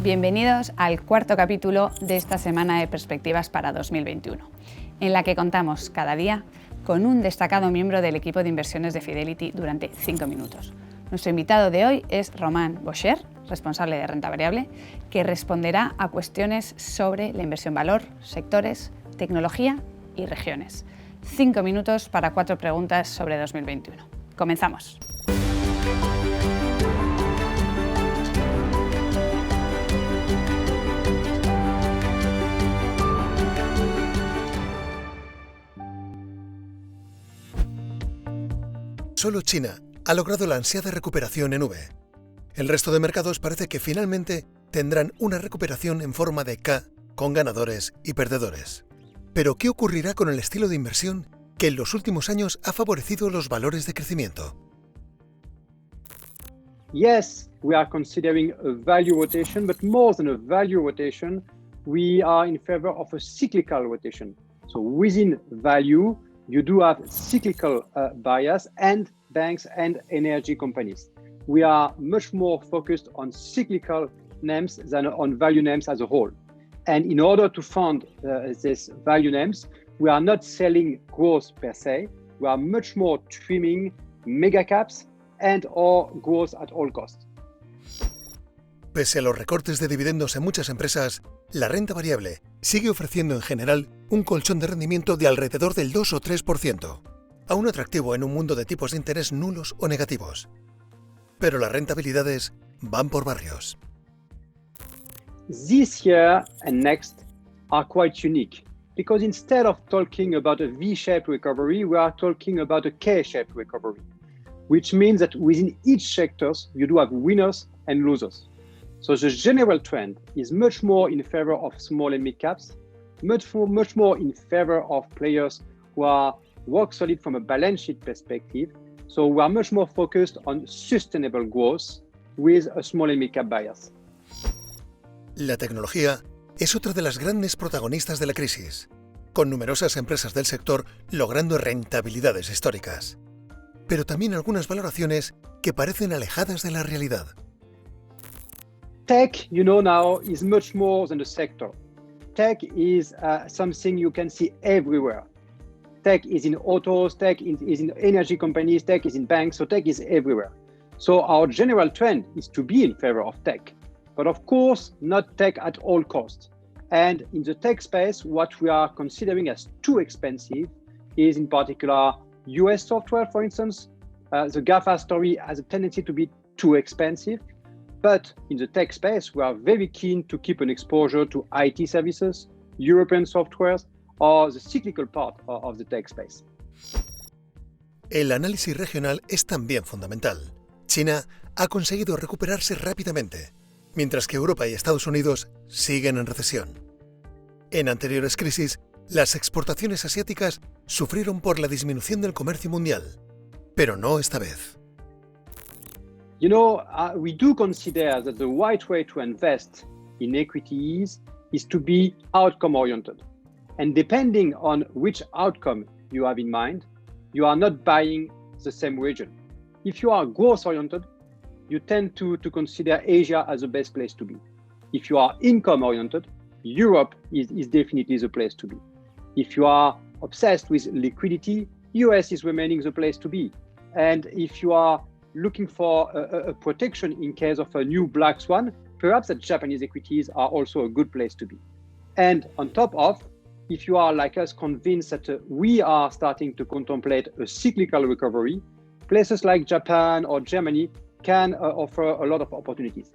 Bienvenidos al cuarto capítulo de esta semana de perspectivas para 2021, en la que contamos cada día con un destacado miembro del equipo de inversiones de Fidelity durante 5 minutos. Nuestro invitado de hoy es Romain Boscher, responsable de renta variable, que responderá a cuestiones sobre la inversión valor, sectores, tecnología y regiones. 5 minutos para 4 preguntas sobre 2021. Comenzamos. Solo China ha logrado la ansiada recuperación en V. El resto de mercados parece que finalmente tendrán una recuperación en forma de K, con ganadores y perdedores. Pero, ¿qué ocurrirá con el estilo de inversión que en los últimos años ha favorecido los valores de crecimiento? Yes, we are considering a value rotation, but more than a value rotation, we are in favor of a cyclical rotation. So within value, you do have cyclical bias and banks and energy companies. We are much more focused on cyclical names than on value names as a whole. And in order to fund these value names, we are not selling growth per se. We are much more trimming mega caps and or growth at all costs. Pese a los recortes de dividendos en muchas empresas, la renta variable sigue ofreciendo en general un colchón de rendimiento de alrededor del 2 o 3%, aún atractivo en un mundo de tipos de interés nulos o negativos. Pero las rentabilidades van por barrios. This year and next are quite unique because instead of talking about a V-shaped recovery, we are talking about a K-shaped recovery, which means that within each sectors, you do have winners and losers. So the general trend is much more in favor of small and mid caps, much more in favor of players who are rock solid from a balance sheet perspective. So we are much more focused on sustainable growth with a small and mid cap bias. La tecnología es otra de las grandes protagonistas de la crisis, con numerosas empresas del sector logrando rentabilidades históricas. Pero también algunas valoraciones que parecen alejadas de la realidad. Tech, now is much more than a sector. Tech is something you can see everywhere. Tech is in autos, tech is in energy companies, tech is in banks, so tech is everywhere. So our general trend is to be in favor of tech, but of course, not tech at all costs. And in the tech space, what we are considering as too expensive is in particular US software, for instance. The GAFA story has a tendency to be too expensive. But in the tech space, we are very keen to keep an exposure to IT services, European softwares, or the cyclical part of the tech space. El análisis regional es también fundamental. China ha conseguido recuperarse rápidamente, mientras que Europa y Estados Unidos siguen en recesión. En anteriores crisis, las exportaciones asiáticas sufrieron por la disminución del comercio mundial, pero no esta vez. We do consider that the right way to invest in equities is to be outcome-oriented. And depending on which outcome you have in mind, you are not buying the same region. If you are growth-oriented, you tend to consider Asia as the best place to be. If you are income-oriented, Europe is definitely the place to be. If you are obsessed with liquidity, US is remaining the place to be. And if you are looking for a protection in case of a new black swan, perhaps that Japanese equities are also a good place to be. And on top of, if you are like us convinced that we are starting to contemplate a cyclical recovery, places like Japan or Germany can offer a lot of opportunities.